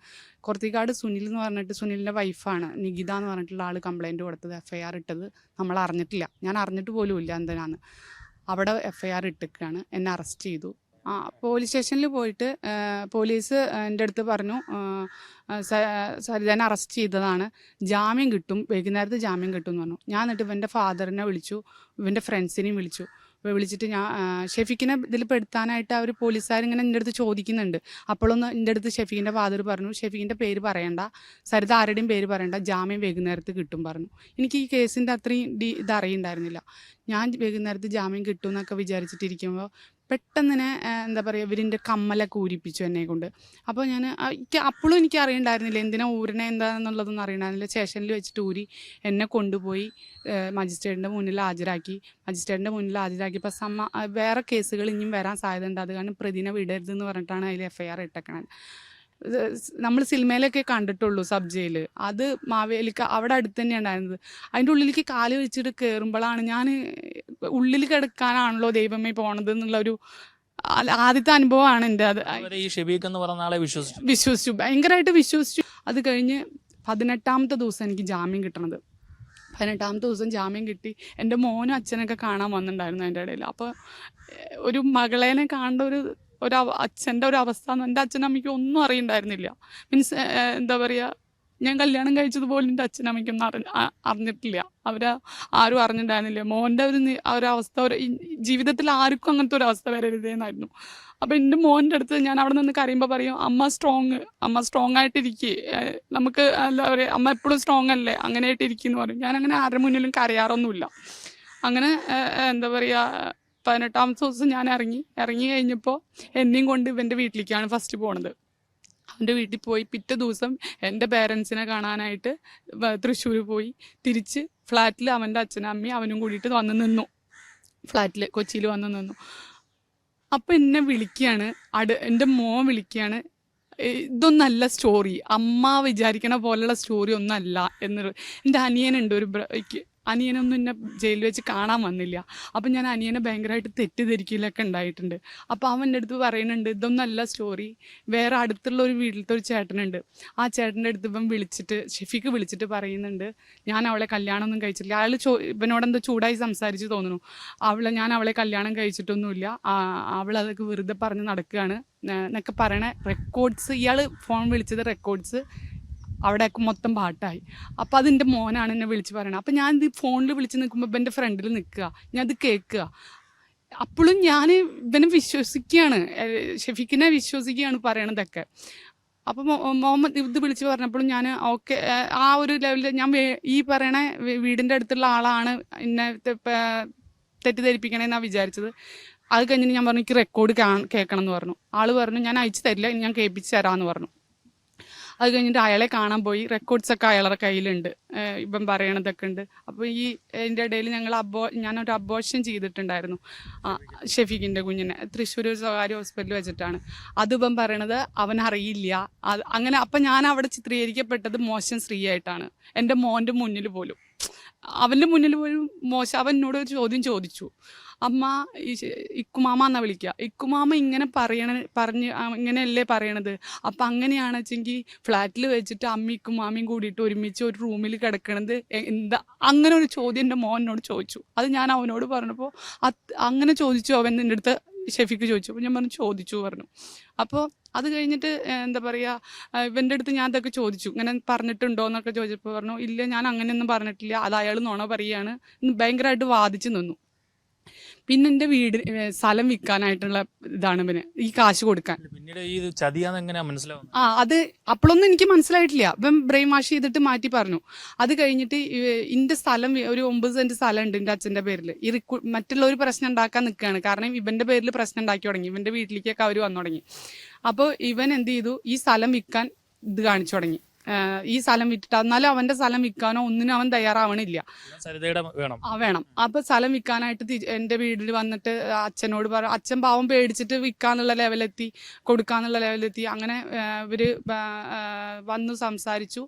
കൊർത്തിക്കാട് സുനിൽ എന്ന് പറഞ്ഞിട്ട്, സുനിലിൻ്റെ വൈഫാണ് നികിത എന്ന് പറഞ്ഞിട്ടുള്ള ആൾ കംപ്ലയിൻറ്റ് കൊടുത്തത്, FIR ഇട്ടത് നമ്മൾ അറിഞ്ഞിട്ടില്ല, ഞാൻ അറിഞ്ഞിട്ട് പോലും ഇല്ല എന്തിനാന്ന്. അവിടെ FIR ഇട്ടിട്ടാണ് എന്നെ അറസ്റ്റ് ചെയ്തു. പോലീസ് സ്റ്റേഷനിൽ പോയിട്ട് പോലീസ് എൻ്റെ അടുത്ത് പറഞ്ഞു സരിതനെ അറസ്റ്റ് ചെയ്തതാണ്, ജാമ്യം കിട്ടും, വൈകുന്നേരത്ത് ജാമ്യം കിട്ടും എന്ന് പറഞ്ഞു. ഞാൻ എന്നിട്ട് ഇവൻ്റെ ഫാദറിനെ വിളിച്ചു, ഇവൻ്റെ ഫ്രണ്ട്സിനെയും വിളിച്ചിട്ട് ഞാൻ ഷെഫീഖിനെ ഇതിൽ പെടുത്താനായിട്ട് അവർ പോലീസുകാരിങ്ങനെ എൻ്റെ അടുത്ത് ചോദിക്കുന്നുണ്ട്. അപ്പോഴൊന്ന് എൻ്റെ അടുത്ത് ഷെഫീഖിൻ്റെ ഫാദർ പറഞ്ഞു ഷെഫീഖിൻ്റെ പേര് പറയണ്ട, സരിത ആരുടെയും പേര് പറയണ്ട, ജാമ്യം വൈകുന്നേരത്ത് കിട്ടും പറഞ്ഞു. എനിക്ക് ഈ കേസിൻ്റെ അത്രയും ഇത് അറിയുണ്ടായിരുന്നില്ല. ഞാൻ വൈകുന്നേരത്ത് ജാമ്യം കിട്ടും എന്നൊക്കെ വിചാരിച്ചിട്ടിരിക്കുമ്പോൾ പെട്ടെന്ന് എന്താ പറയുക, ഇവരിൻ്റെ കമ്മലൊക്കെ ഊരിപ്പിച്ചു എന്നെ കൊണ്ട്. അപ്പോൾ അപ്പോഴും എനിക്ക് അറിയണ്ടായിരുന്നില്ല എന്തിനാ ഊരണേ എന്താണെന്നുള്ളതൊന്നും അറിയണ്ടായിരുന്നില്ല. സ്റ്റേഷനിൽ വെച്ചിട്ട് ഊരി എന്നെ കൊണ്ടുപോയി മജിസ്ട്രേറ്റിൻ്റെ മുന്നിൽ ഹാജരാക്കി. മജിസ്ട്രേറ്റിൻ്റെ മുന്നിൽ ഹാജരാക്കിയപ്പോൾ വേറെ കേസുകൾ ഇനിയും വരാൻ സാധ്യതയുണ്ട്, അത് കാരണം പ്രതിനെ വിടരുതെന്ന് പറഞ്ഞിട്ടാണ് അതിൽ FIR ഇട്ടേക്കണത്. നമ്മൾ സിനിമയിലൊക്കെ കണ്ടിട്ടുള്ളൂ സബ് ജയിൽ, അത് മാവേലിക്ക് അവിടെ അടുത്ത് തന്നെയാണ് ഉണ്ടായിരുന്നത്. അതിൻ്റെ ഉള്ളിലേക്ക് കാല് വെച്ചിട്ട് കയറുമ്പോഴാണ് ഞാൻ ഉള്ളിൽ കിടക്കാനാണല്ലോ ദൈവമേ പോണത് എന്നുള്ളൊരു ആദ്യത്തെ അനുഭവമാണ് എൻ്റെ. അത് ഈ ഷെഫീഖ് എന്ന് പറഞ്ഞ ആളെ വിശ്വസിച്ചു, ഭയങ്കരമായിട്ട് വിശ്വസിച്ചു. അത് കഴിഞ്ഞ് 18-ാമത്തെ ദിവസം എനിക്ക് ജാമ്യം കിട്ടണത്. 18-ാമത്തെ ദിവസം ജാമ്യം കിട്ടി. എൻ്റെ മോനും അച്ഛനൊക്കെ കാണാൻ വന്നിട്ടുണ്ടായിരുന്നു അതിൻ്റെ ഇടയിൽ. അപ്പോൾ ഒരു മകളേനെ കാണേണ്ട ഒരു അച്ഛൻ്റെ ഒരു അവസ്ഥ എൻ്റെ അച്ഛനമ്മയ്ക്ക് ഒന്നും അറിയണ്ടായിരുന്നില്ല. മീൻസ് എന്താ പറയുക, ഞാൻ കല്യാണം കഴിച്ചതുപോലും എൻ്റെ അച്ഛനമ്മയ്ക്കൊന്നും അറിഞ്ഞിട്ടില്ല, ആരും അറിഞ്ഞിട്ടുണ്ടായിരുന്നില്ല. മോൻ്റെ ഒരവസ്ഥ ജീവിതത്തിൽ ആർക്കും അങ്ങനത്തെ ഒരു അവസ്ഥ വരരുതേന്നായിരുന്നു. അപ്പോൾ എൻ്റെ മോൻ്റെ അടുത്ത് ഞാൻ അവിടെ നിന്ന് കരയുമ്പോൾ പറയും അമ്മ സ്ട്രോങ് ആയിട്ടിരിക്കുക, നമുക്ക് എന്താ പറയുക, അമ്മ എപ്പോഴും സ്ട്രോങ് അല്ലേ, അങ്ങനെ ആയിട്ടിരിക്കുമെന്ന് പറയും. ഞാനങ്ങനെ ആരുടെ മുന്നിലും കരയാറൊന്നുമില്ല. അങ്ങനെ എന്താ പറയുക, 18-ാമത്തെ ദിവസം ഞാൻ ഇറങ്ങി കഴിഞ്ഞപ്പോൾ എന്നെയും കൊണ്ട് ഇവൻ്റെ വീട്ടിലേക്കാണ് ഫസ്റ്റ് പോണത്. അവൻ്റെ വീട്ടിൽ പോയി പിറ്റേ ദിവസം എൻ്റെ പേരൻസിനെ കാണാനായിട്ട് തൃശ്ശൂർ പോയി തിരിച്ച് ഫ്ലാറ്റിൽ അവൻ്റെ അച്ഛനും അമ്മയും അവനും കൂടിയിട്ട് വന്ന് നിന്നു. ഫ്ലാറ്റിൽ കൊച്ചിയിൽ വന്ന് നിന്നു. അപ്പം എന്നെ വിളിക്കുകയാണ്, എൻ്റെ മോൻ വിളിക്കുകയാണ്, ഇതൊന്നല്ല സ്റ്റോറി, അമ്മ വിചാരിക്കണ പോലെയുള്ള സ്റ്റോറി ഒന്നല്ല എന്ന്. എൻ്റെ അനിയനുണ്ട് അനിയനൊന്നും എന്നെ ജയിലിൽ വെച്ച് കാണാൻ വന്നില്ല. അപ്പം ഞാൻ അനിയനെ ഭയങ്കരമായിട്ട് തെറ്റിദ്ധരിക്കലൊക്കെ ഉണ്ടായിട്ടുണ്ട്. അപ്പോൾ അവൻ എൻ്റെ അടുത്ത് പറയുന്നുണ്ട്, ഇതൊന്നല്ല സ്റ്റോറി, വേറെ അടുത്തുള്ള ഒരു വീട്ടിലത്തെ ഒരു ചേട്ടനുണ്ട്, ആ ചേട്ടൻ്റെ അടുത്ത് ഇവൻ വിളിച്ചിട്ട് ഷെഫീക്ക് വിളിച്ചിട്ട് പറയുന്നുണ്ട്, ഞാൻ അവളെ കല്യാണമൊന്നും കഴിച്ചിട്ടില്ല. അയാൾ ഇവനോടെന്തോ ചൂടായി സംസാരിച്ച് തോന്നുന്നു. ഞാൻ അവളെ കല്യാണം കഴിച്ചിട്ടൊന്നുമില്ല, അവളതൊക്കെ വെറുതെ പറഞ്ഞ് നടക്കുകയാണ് എന്നൊക്കെ പറയണ റെക്കോർഡ്സ്, ഇയാൾ ഫോൺ വിളിച്ചത് റെക്കോർഡ്സ് അവിടെയൊക്കെ മൊത്തം പാട്ടായി. അപ്പോൾ അതെൻ്റെ മോനാണ് എന്നെ വിളിച്ച് പറയണത്. അപ്പോൾ ഞാൻ ഇത് ഫോണിൽ വിളിച്ച് നിൽക്കുമ്പോൾ ഇവൻ്റെ ഫ്രണ്ടിൽ നിൽക്കുക, ഞാൻ അത് കേൾക്കുക. അപ്പോഴും ഞാൻ ഇവനെ വിശ്വസിക്കുകയാണ്, ഷെഫീഖിനെ വിശ്വസിക്കുകയാണ് പറയണതൊക്കെ. അപ്പോൾ മുഹമ്മദ് ഇത് വിളിച്ച് പറഞ്ഞപ്പോഴും ഞാൻ ഓക്കെ, ആ ഒരു ലെവലിൽ ഞാൻ ഈ പറയണ വീടിൻ്റെ അടുത്തുള്ള ആളാണ് എന്നെ തെറ്റിദ്ധരിപ്പിക്കണേന്നാണ് വിചാരിച്ചത്. അത് കഴിഞ്ഞിട്ട് ഞാൻ പറഞ്ഞു എനിക്ക് റെക്കോർഡ് കേൾക്കണം എന്ന് പറഞ്ഞു. ആൾ പറഞ്ഞു ഞാൻ അയച്ചു തരില്ല, ഞാൻ കേൾപ്പിച്ച് തരാമെന്ന് പറഞ്ഞു. അത് കഴിഞ്ഞിട്ട് അയാളെ കാണാൻ പോയി. റെക്കോർഡ്സൊക്കെ അയാളുടെ കയ്യിലുണ്ട്, ഇപ്പം പറയണതൊക്കെ ഉണ്ട്. അപ്പോൾ ഇതിൻ്റെ ഇടയിൽ ഞാനൊരു അബോർഷൻ ചെയ്തിട്ടുണ്ടായിരുന്നു ഷെഫീഖിൻ്റെ കുഞ്ഞിനെ, തൃശ്ശൂർ സ്വകാര്യ ഹോസ്പിറ്റലിൽ വെച്ചിട്ടാണ്. അതിപ്പം പറയണത് അവൻ അറിയില്ല. അങ്ങനെ അപ്പം ഞാൻ അവിടെ ചിത്രീകരിക്കപ്പെട്ടത് മോശം സ്ത്രീയായിട്ടാണ്, എൻ്റെ മോൻ്റെ മുന്നിൽ പോലും, അവൻ്റെ മുന്നിൽ പോലും മോശം. അവൻ എന്നോട് ഒരു ചോദ്യം ചോദിച്ചു, അമ്മ ഇക്കുമാമ എന്നാ വിളിക്കുക, ഇക്കുമാമ ഇങ്ങനെ പറഞ്ഞ് ഇങ്ങനെയല്ലേ പറയണത്, അപ്പം അങ്ങനെയാണെന്ന് വെച്ചെങ്കിൽ ഫ്ലാറ്റിൽ വെച്ചിട്ട് അമ്മയ്ക്കും മാമിയും കൂടിയിട്ട് ഒരുമിച്ച് ഒരു റൂമിൽ കിടക്കണത് എന്താ, അങ്ങനെ ഒരു ചോദ്യം എൻ്റെ മോനോട് ചോദിച്ചു. അത് ഞാൻ അവനോട് പറഞ്ഞപ്പോൾ അങ്ങനെ ചോദിച്ചു അവൻ എൻ്റെ അടുത്ത് ഷെഫീക്ക് ചോദിച്ചു. അപ്പോൾ ഞാൻ പറഞ്ഞു ചോദിച്ചു പറഞ്ഞു. അപ്പോൾ അത് കഴിഞ്ഞിട്ട് എന്താ പറയുക, ഇവൻ്റെ അടുത്ത് ഞാൻ ഇതൊക്കെ ചോദിച്ചു, ഇങ്ങനെ പറഞ്ഞിട്ടുണ്ടോ എന്നൊക്കെ ചോദിച്ചപ്പോൾ പറഞ്ഞു ഇല്ല ഞാൻ അങ്ങനെയൊന്നും പറഞ്ഞിട്ടില്ല, അത് അയാൾ നുണ പറയുകയാണ്, ഭയങ്കരമായിട്ട് വാദിച്ചു നിന്നു. പിന്നെ എൻ്റെ സ്ഥലം വിൽക്കാനായിട്ടുള്ള ഇതാണ് പിന്നെ ഈ കാശ് കൊടുക്കാൻ. പിന്നീട് ഈ ചതിയാന്ന് എങ്ങനെയാ മനസ്സിലാവുന്നത്? അത് അപ്പോഴൊന്നും എനിക്ക് മനസ്സിലായിട്ടില്ല. ഇപ്പം ബ്രെയിൻ വാഷ് ചെയ്തിട്ട് മാറ്റി പറഞ്ഞു. അത് കഴിഞ്ഞിട്ട് എൻ്റെ സ്ഥലം ഒരു 9 സെന്റ് സ്ഥലം ഉണ്ട് എൻ്റെ അച്ഛൻ്റെ പേരിൽ. മറ്റുള്ളവർ പ്രശ്നം ഉണ്ടാക്കാൻ നിൽക്കുകയാണ്, കാരണം ഇവൻ്റെ പേരിൽ പ്രശ്നം ഉണ്ടാക്കി തുടങ്ങി, ഇവൻ്റെ വീട്ടിലേക്കൊക്കെ അവർ വന്നു തുടങ്ങി. അപ്പോൾ ഇവൻ എന്ത് ചെയ്തു, ഈ സ്ഥലം വിൽക്കാൻ ഇത് കാണിച്ചു തുടങ്ങി. ഈ സ്ഥലം വിറ്റിട്ട്, എന്നാലും അവൻ്റെ സ്ഥലം വിൽക്കാനോ ഒന്നിനും അവൻ തയ്യാറാവണില്ല. വേണം. അപ്പൊ സ്ഥലം വിൽക്കാനായിട്ട് എൻ്റെ വീട്ടിൽ വന്നിട്ട് അച്ഛനോട് പറഞ്ഞു. അച്ഛൻ പാവം പേടിച്ചിട്ട് വിൽക്കാന്നുള്ള ലെവലെത്തി, കൊടുക്കാന്നുള്ള ലെവലെത്തി. അങ്ങനെ ഇവര് വന്നു സംസാരിച്ചു,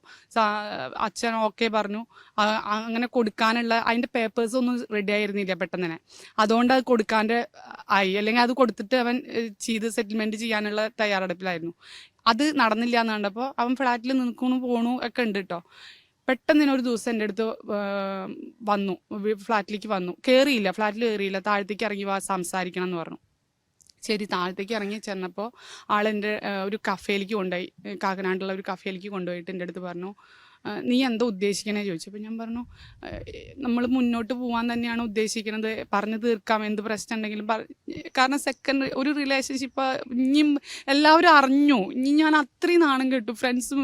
അച്ഛൻ ഓക്കെ പറഞ്ഞു. അങ്ങനെ കൊടുക്കാനുള്ള അതിൻ്റെ പേപ്പേഴ്സ് ഒന്നും റെഡി ആയിരുന്നില്ല പെട്ടെന്ന് തന്നെ. അതുകൊണ്ട് അത് കൊടുക്കാൻ്റെ ആയി, അല്ലെങ്കിൽ അത് കൊടുത്തിട്ട് അവൻ ചെയ്ത് സെറ്റിൽമെന്റ് ചെയ്യാനുള്ള തയ്യാറെടുപ്പിലായിരുന്നു. അത് നടന്നില്ല എന്ന് കണ്ടപ്പോൾ അവൻ ഫ്ലാറ്റിൽ നിൽക്കണു പോണു ഒക്കെ ഉണ്ട് കേട്ടോ. പെട്ടെന്ന് ഒരു ദിവസം എൻ്റെ അടുത്ത് വന്നു, ഫ്ലാറ്റിലേക്ക് വന്നു. ഫ്ലാറ്റിൽ കയറിയില്ല, താഴത്തേക്ക് ഇറങ്ങി സംസാരിക്കണം എന്ന് പറഞ്ഞു. ശരി, താഴത്തേക്ക് ഇറങ്ങി ചെന്നപ്പോൾ ആളെൻ്റെ ഒരു കഫേയിലേക്ക് കൊണ്ടുപോയി, കാക്കനാടുള്ള ഒരു കഫേയിലേക്ക് കൊണ്ടുപോയിട്ട് എൻ്റെ അടുത്ത് പറഞ്ഞു, നീ എന്താ ഉദ്ദേശിക്കണേ ചോദിച്ചു. അപ്പോൾ ഞാൻ പറഞ്ഞു നമ്മൾ മുന്നോട്ട് പോകാൻ തന്നെയാണ് ഉദ്ദേശിക്കുന്നത്, പറഞ്ഞു തീർക്കാം എന്ത് പ്രശ്നം ഉണ്ടെങ്കിലും. കാരണം സെക്കൻഡ് ഒരു റിലേഷൻഷിപ്പ് ഇനിയും എല്ലാവരും അറിഞ്ഞു, ഇനി ഞാൻ അത്രയും നാണം കേട്ടു, ഫ്രണ്ട്സും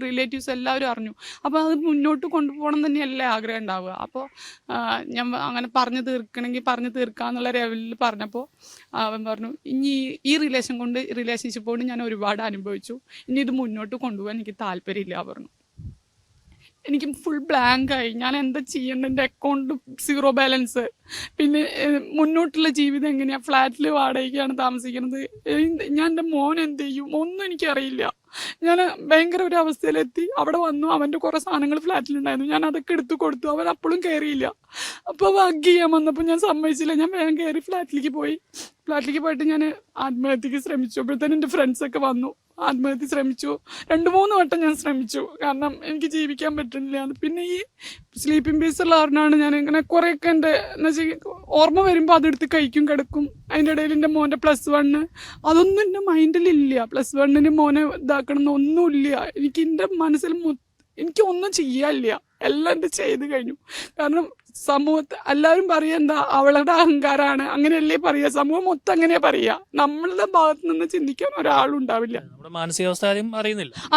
റിലേറ്റീവ്സും എല്ലാവരും അറിഞ്ഞു. അപ്പോൾ അത് മുന്നോട്ട് കൊണ്ടുപോകണം തന്നെയല്ലേ ആഗ്രഹം ഉണ്ടാവുക. അപ്പോൾ ഞാൻ അങ്ങനെ പറഞ്ഞു തീർക്കാന്നുള്ള ലെവലിൽ പറഞ്ഞപ്പോൾ അവൻ പറഞ്ഞു ഇനി ഈ റിലേഷൻഷിപ്പ് കൊണ്ട് ഞാൻ ഒരുപാട് അനുഭവിച്ചു, ഇനി ഇത് മുന്നോട്ട് കൊണ്ടുപോകാൻ എനിക്ക് താല്പര്യമില്ല പറഞ്ഞു. എനിക്ക് ഫുൾ ബ്ലാങ്കായി, ഞാൻ എന്താ ചെയ്യേണ്ടത്, എൻ്റെ അക്കൗണ്ട് 0 ബാലൻസ്, പിന്നെ മുന്നോട്ടുള്ള ജീവിതം എങ്ങനെയാണ്, ഫ്ലാറ്റിൽ വാടകയ്ക്കാണ് താമസിക്കുന്നത്, ഞാൻ എൻ്റെ മോൻ എന്ത് ചെയ്യും, ഒന്നും എനിക്കറിയില്ല. ഞാൻ ഭയങ്കര ഒരു അവസ്ഥയിലെത്തി. അവിടെ വന്നു, അവൻ്റെ കുറേ സാധനങ്ങൾ ഫ്ലാറ്റിലുണ്ടായിരുന്നു, ഞാൻ അതൊക്കെ എടുത്തു കൊടുത്തു. അവൻ അപ്പോഴും കയറിയില്ല. അപ്പോൾ ഹഗ് ചെയ്യാൻ വന്നപ്പോൾ ഞാൻ സമ്മതിച്ചില്ല, ഞാൻ വേഗം കയറി ഫ്ലാറ്റിലേക്ക് പോയിട്ട് ഞാൻ ആത്മഹത്യക്ക് ശ്രമിച്ചു. അപ്പോഴത്തേനും എൻ്റെ ഫ്രണ്ട്സൊക്കെ വന്നു, ആത്മഹത്യ ശ്രമിച്ചു. 2-3 വട്ടം ഞാൻ ശ്രമിച്ചു, കാരണം എനിക്ക് ജീവിക്കാൻ പറ്റുന്നില്ല. പിന്നെ ഈ സ്ലീപ്പിംഗ് പീസ് ഉള്ള കാരണമാണ് ഞാൻ ഇങ്ങനെ കുറേയൊക്കെ എൻ്റെ എന്ന് വെച്ചാൽ ഓർമ്മ വരുമ്പോൾ അതെടുത്ത് കഴിക്കും, കിടക്കും. അതിൻ്റെ ഇടയിൽ എൻ്റെ മോൻ്റെ +1 അതൊന്നും എൻ്റെ മൈൻഡിലില്ല. +1 മോനെ ഇതാക്കണം എന്നൊന്നുമില്ല. എനിക്ക് എൻ്റെ മനസ്സിൽ എനിക്കൊന്നും ചെയ്യാനില്ല, എല്ലാം എൻ്റെ ചെയ്ത് കഴിഞ്ഞു. കാരണം സമൂഹത്തെ എല്ലാവരും പറയുക എന്താ അവളുടെ അഹങ്കാരമാണ്, അങ്ങനെയല്ലേ പറയുക, സമൂഹം മൊത്തം അങ്ങനെയാ പറയുക. നമ്മളുടെ ഭാഗത്ത് നിന്ന് ചിന്തിക്കാൻ ഒരാളും ഉണ്ടാവില്ല. മാനസികാവസ്ഥ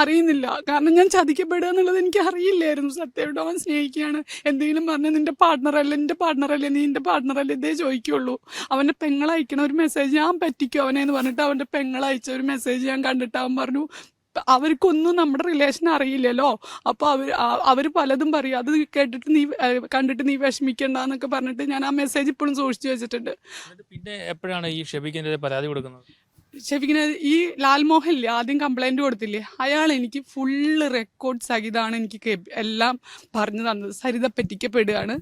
അറിയുന്നില്ല. കാരണം ഞാൻ ചതിക്കപ്പെടുക എന്നുള്ളത് എനിക്ക് അറിയില്ലായിരുന്നു. സത്യമായിട്ട് അവൻ സ്നേഹിക്കുകയാണ്, എന്തെങ്കിലും പറഞ്ഞാൽ എൻ്റെ പാർട്ട്ണറല്ലേ നീ എൻ്റെ പാർട്ട്ണറല്ലേ ഇതേ ചോദിക്കുള്ളൂ. അവൻ്റെ പെങ്ങളയക്കണ ഒരു മെസ്സേജ് ഞാൻ പറ്റിക്കും അവനെന്ന് പറഞ്ഞിട്ട് അവൻ്റെ പെങ്ങളയച്ച ഒരു മെസ്സേജ് ഞാൻ കണ്ടിട്ട് അവൻ പറഞ്ഞു അവർക്കൊന്നും നമ്മുടെ റിലേഷൻ അറിയില്ലല്ലോ, അപ്പോൾ അവർ പലതും പറയും, അത് കണ്ടിട്ട് നീ വിഷമിക്കണ്ടെന്നൊക്കെ പറഞ്ഞിട്ട് ഞാൻ ആ മെസ്സേജ് ഇപ്പോഴും സൂക്ഷിച്ചു വെച്ചിട്ടുണ്ട്. പിന്നെ എപ്പോഴാണ് ഈ ഷെഫീഖിനെതിരെ പരാതി കൊടുക്കുന്നത്? ഷെഫീഖിന് ഈ ലാൽമോഹൻ ഇല്ലേ ആദ്യം കംപ്ലൈന്റ് കൊടുത്തില്ലേ, അയാൾ എനിക്ക് ഫുള്ള് റെക്കോർഡ് സഹിതമാണ് എനിക്ക് എല്ലാം പറഞ്ഞു തന്നത്. സരിത പറ്റിക്കപ്പെടുകയാണ്,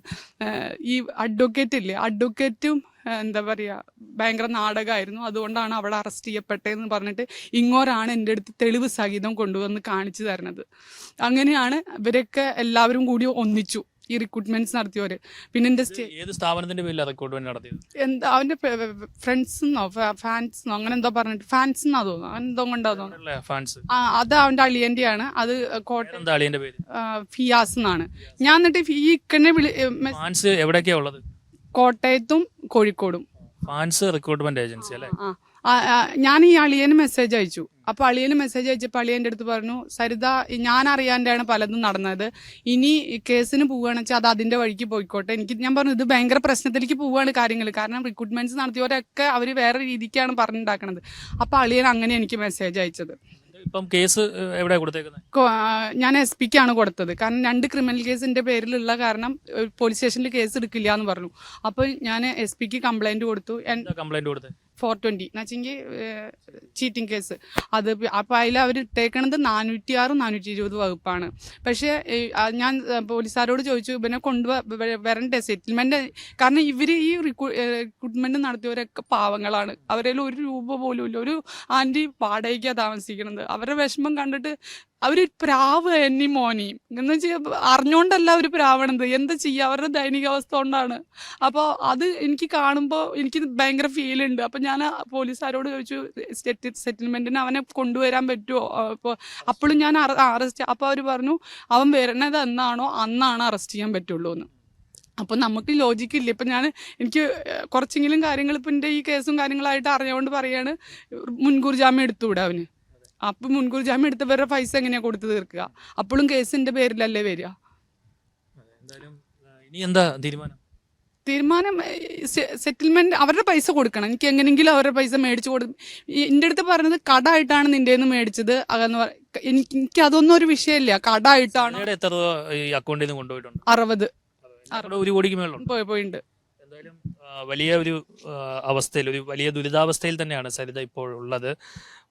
ഈ അഡ്വക്കേറ്റ് ഇല്ലേ, അഡ്വക്കേറ്റും എന്താ പറയുക ഭയങ്കര നാടകമായിരുന്നു, അതുകൊണ്ടാണ് അവളെ അറസ്റ്റ് ചെയ്യപ്പെട്ടതെന്ന് പറഞ്ഞിട്ട് ഇങ്ങോരാണ് എൻ്റെ അടുത്ത് തെളിവ് സഹിതം കൊണ്ടുവന്ന് കാണിച്ചു തരുന്നത്. അങ്ങനെയാണ് ഇവരൊക്കെ എല്ലാവരും കൂടി ഒന്നിച്ചു ഈ റിക്രൂട്ട്മെന്റ്സ് നടത്തിയവര്. പിന്നെ എൻ്റെ ഏത് സ്ഥാപനത്തിന്റെ പേരിലാണ് റിക്രൂട്ട്മെന്റ് നടത്തിയത്? എന്താ അവന്റെ ഫ്രണ്ട്സ്ന്നോ ഫാൻസ്ന്നോ അങ്ങനെ എന്തോ പറഞ്ഞിട്ട് ഫാൻസ്ന്നാ തോന്നുന്നു, അങ്ങനെ എന്തോ കൊണ്ടാ തോന്നുന്നു. ഫാൻസ് അത് അവന്റെ അളിയന്റെയാണ്. അത് എന്താ അളിയന്റെ പേര്? ഫിയാസ് എന്നാണ്. ഞാൻ എന്നിട്ട് ഈ ഇക്കന്നെ ഫാൻസ് എവിടെയൊക്കെയാ ഉള്ളത്? കോട്ടയത്തും കോഴിക്കോടും. ഫാൻസ് റിക്രൂട്ട്മെന്റ് ഏജൻസി അല്ലേ? ഞാൻ ഈ അളിയന് മെസ്സേജ് അയച്ചു. അപ്പൊ അളിയന് മെസ്സേജ് അയച്ചപ്പോൾ അളിയൻ്റെ അടുത്ത് പറഞ്ഞു, സരിത ഞാൻ അറിയാണ്ടാണ് പലതും നടന്നത്, ഇനി കേസിന് പോവുകയാണെന്ന് വെച്ചാൽ അത് അതിന്റെ വഴിക്ക് പോയിക്കോട്ടെ. ഞാൻ പറഞ്ഞു ഇത് ഭയങ്കര പ്രശ്നത്തിലേക്ക് പോവുകയാണ് കാര്യങ്ങൾ, കാരണം റിക്രൂട്ട്മെന്റ്സ് നടത്തിയവരൊക്കെ അവർ വേറെ രീതിക്കാണ് പറഞ്ഞുണ്ടാക്കണത്. അപ്പൊ അളിയൻ അങ്ങനെ എനിക്ക് മെസ്സേജ് അയച്ചത്. ഇപ്പം കേസ് എവിടെ കൊടുത്തേക്കുന്നത്? ഞാൻ SP ക്കാണ് കൊടുത്തത്. കാരണം 2 ക്രിമിനൽ കേസിന്റെ പേരിലുള്ള കാരണം പോലീസ് സ്റ്റേഷനിൽ കേസ് എടുക്കില്ല എന്ന് പറഞ്ഞു. അപ്പോൾ ഞാൻ SP ക്ക് കംപ്ലൈന്റ് കൊടുത്തു. കംപ്ലൈന്റ് കൊടുത്തത് 420 എന്നുവെച്ചെങ്കിൽ ചീറ്റിംഗ് കേസ്. അത് അപ്പോൾ അതിൽ അവർ ഇട്ടേക്കണത് 406 420 വകുപ്പാണ്. പക്ഷേ ഞാൻ പോലീസുകാരോട് ചോദിച്ചു ഇവനെ വരണ്ടേ സെറ്റിൽമെന്റ്, കാരണം ഇവർ ഈ റിക്രൂട്ട്മെന്റ് നടത്തിയവരൊക്കെ പാവങ്ങളാണ്, അവരിൽ 1 രൂപ പോലും ഇല്ല. ഒരു ആൻറ്റി വാടകയ്ക്കാണ് താമസിക്കുന്നത്. അവരുടെ വിഷമം കണ്ടിട്ട് അവർ പ്രാവ് എന്നി മോനെയും എന്ന് വെച്ചാൽ അറിഞ്ഞുകൊണ്ടല്ല അവർ പ്രാവണത്, എന്താ ചെയ്യുക, അവരുടെ ദൈനികാവസ്ഥ കൊണ്ടാണ്. അപ്പോൾ അത് എനിക്ക് കാണുമ്പോൾ എനിക്ക് ഭയങ്കര ഫീൽ ഉണ്ട്. അപ്പം ഞാൻ പോലീസുകാരോട് ചോദിച്ചു സെറ്റിൽമെന്റിന് അവനെ കൊണ്ടുവരാൻ പറ്റുമോ. അപ്പോൾ അപ്പോഴും ഞാൻ അറസ്റ്റ്, അപ്പോൾ അവർ പറഞ്ഞു അവൻ വരണത് എന്നാണോ അന്നാണ് അറസ്റ്റ് ചെയ്യാൻ പറ്റുള്ളൂ എന്ന്. അപ്പോൾ നമുക്ക് ലോജിക്കില്ല. ഇപ്പം എനിക്ക് കുറച്ചെങ്കിലും കാര്യങ്ങൾ ഇപ്പം എൻ്റെ ഈ കേസും കാര്യങ്ങളായിട്ട് അറിഞ്ഞുകൊണ്ട് പറയാണ് മുൻകൂർ ജാമ്യം എടുത്തുകൂടെ അവന്. അപ്പം മുൻകൂർ ജാമ്യം എടുത്തവരുടെ പൈസ എങ്ങനെയാണ് കൊടുത്തു തീർക്കുക? അപ്പോഴും കേസിന്റെ പേരിലല്ലേ വരിക. ഇനി എന്താ തീരുമാനം? സെറ്റിൽമെന്റ് അവരുടെ പൈസ കൊടുക്കണം. എനിക്ക് എങ്ങനെയെങ്കിലും അവരുടെ പൈസ മേടിച്ചു കൊടുക്കും. എൻ്റെ അടുത്ത് പറഞ്ഞത് കടായിട്ടാണ് നിന്റെ നിന്ന് മേടിച്ചത് എനിക്ക് അതൊന്നും ഒരു വിഷയമില്ല. കടായിട്ടാണ്. 60 പോയിട്ടുണ്ട്. എന്തായാലും വലിയ ഒരു അവസ്ഥയിൽ, ഒരു വലിയ ദുരിതാവസ്ഥയിൽ തന്നെയാണ് സരിത ഇപ്പോൾ ഉള്ളത്.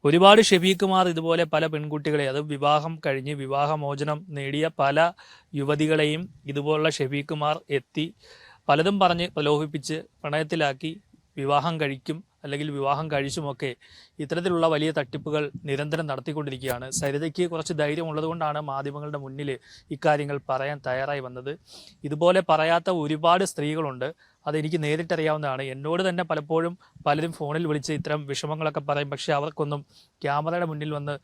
ഒരുപാട് ഷെഫീഖുമാർ ഇതുപോലെ പല പെൺകുട്ടികളെ, അത് വിവാഹം കഴിഞ്ഞ് വിവാഹമോചനം നേടിയ പല യുവതികളെയും ഇതുപോലുള്ള ഷെഫീഖുമാർ എത്തി പലതും പറഞ്ഞ് പ്രലോഭിപ്പിച്ച് പ്രണയത്തിലാക്കി വിവാഹം കഴിക്കും, അല്ലെങ്കിൽ വിവാഹം കഴിച്ചുമൊക്കെ ഇത്തരത്തിലുള്ള വലിയ തട്ടിപ്പുകൾ നിരന്തരം നടത്തിക്കൊണ്ടിരിക്കുകയാണ്. സരിതയ്ക്ക് കുറച്ച് ധൈര്യമുള്ളത് കൊണ്ടാണ് മാധ്യമങ്ങളുടെ മുന്നിൽ ഇക്കാര്യങ്ങൾ പറയാൻ തയ്യാറായി വന്നത്. ഇതുപോലെ പറയാത്ത ഒരുപാട് സ്ത്രീകളുണ്ട്, അതെനിക്ക് നേരിട്ടറിയാവുന്നതാണ്. എന്നോട് തന്നെ പലപ്പോഴും പലരും ഫോണിൽ വിളിച്ച് ഇത്തരം വിഷമങ്ങളൊക്കെ പറയും. പക്ഷേ അവർക്കൊന്നും ക്യാമറയുടെ മുന്നിൽ വന്ന്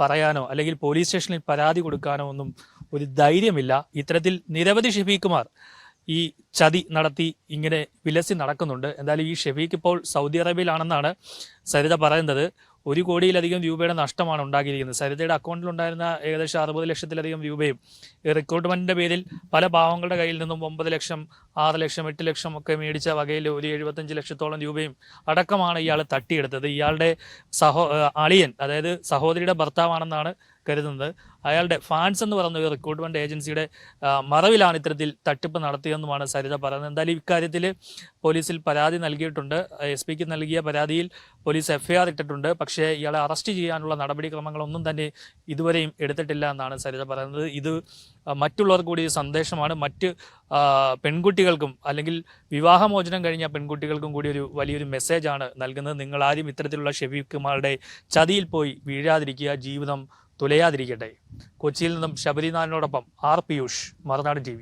പറയാനോ അല്ലെങ്കിൽ പോലീസ് സ്റ്റേഷനിൽ പരാതി കൊടുക്കാനോ ഒന്നും ഒരു ധൈര്യമില്ല. ഇത്തരത്തിൽ നിരവധി ഷെഫീഖുമാർ ഈ ചതി നടത്തി ഇങ്ങനെ വിലസി നടക്കുന്നുണ്ട്. എന്തായാലും ഈ ഷെഫീഖ് ഇപ്പോൾ സൗദി അറേബ്യയിലാണെന്നാണ് സരിത പറയുന്നത്. 1 കോടിയിലധികം രൂപയുടെ നഷ്ടമാണ് ഉണ്ടാക്കിയിരിക്കുന്നത്. സരിതയുടെ അക്കൗണ്ടിലുണ്ടായിരുന്ന ഏകദേശം 60 ലക്ഷത്തിലധികം രൂപയും റിക്രൂട്ട്മെന്റിന്റെ പേരിൽ പല പാവങ്ങളുടെ കയ്യിൽ നിന്നും 9 ലക്ഷം 6 ലക്ഷം 8 ലക്ഷം ഒക്കെ മേടിച്ച വകയിൽ ഒരു 75 ലക്ഷത്തോളം രൂപയും അടക്കമാണ് ഇയാൾ തട്ടിയെടുത്തത്. ഇയാളുടെ അളിയൻ, അതായത് സഹോദരിയുടെ ഭർത്താവാണെന്നാണ് കരുതുന്നത്. അയാളുടെ ഫാൻസ് എന്ന് പറയുന്ന ഒരു റിക്രൂട്ട്മെന്റ് ഏജൻസിയുടെ മറവിലാണ് ഇത്തരത്തിൽ തട്ടിപ്പ് നടത്തിയതെന്നുമാണ് സരിത പറയുന്നത്. എന്തായാലും ഇക്കാര്യത്തിൽ പോലീസിൽ പരാതി നൽകിയിട്ടുണ്ട്. SP ക്ക് നൽകിയ പരാതിയിൽ പോലീസ് FIR ഇട്ടിട്ടുണ്ട്. പക്ഷേ ഇയാളെ അറസ്റ്റ് ചെയ്യാനുള്ള നടപടിക്രമങ്ങളൊന്നും തന്നെ ഇതുവരെയും എടുത്തിട്ടില്ല എന്നാണ് സരിത പറയുന്നത്. ഇത് മറ്റുള്ളവർക്ക് കൂടി സന്ദേശമാണ്, മറ്റ് പെൺകുട്ടികൾക്കും അല്ലെങ്കിൽ വിവാഹമോചനം കഴിഞ്ഞ പെൺകുട്ടികൾക്കും കൂടി ഒരു വലിയൊരു മെസ്സേജാണ് നൽകുന്നത്. നിങ്ങളാരും ഇത്തരത്തിലുള്ള ഷെഫീഖുമാരുടെ ചതിയിൽ പോയി വീഴാതിരിക്കുക, ജീവിതം തുലയാതിരിക്കട്ടെ. കൊച്ചിയിൽ നിന്നും ശബരിനാഥിനോടൊപ്പം R. പിയൂഷ്, മറുനാടൻ TV.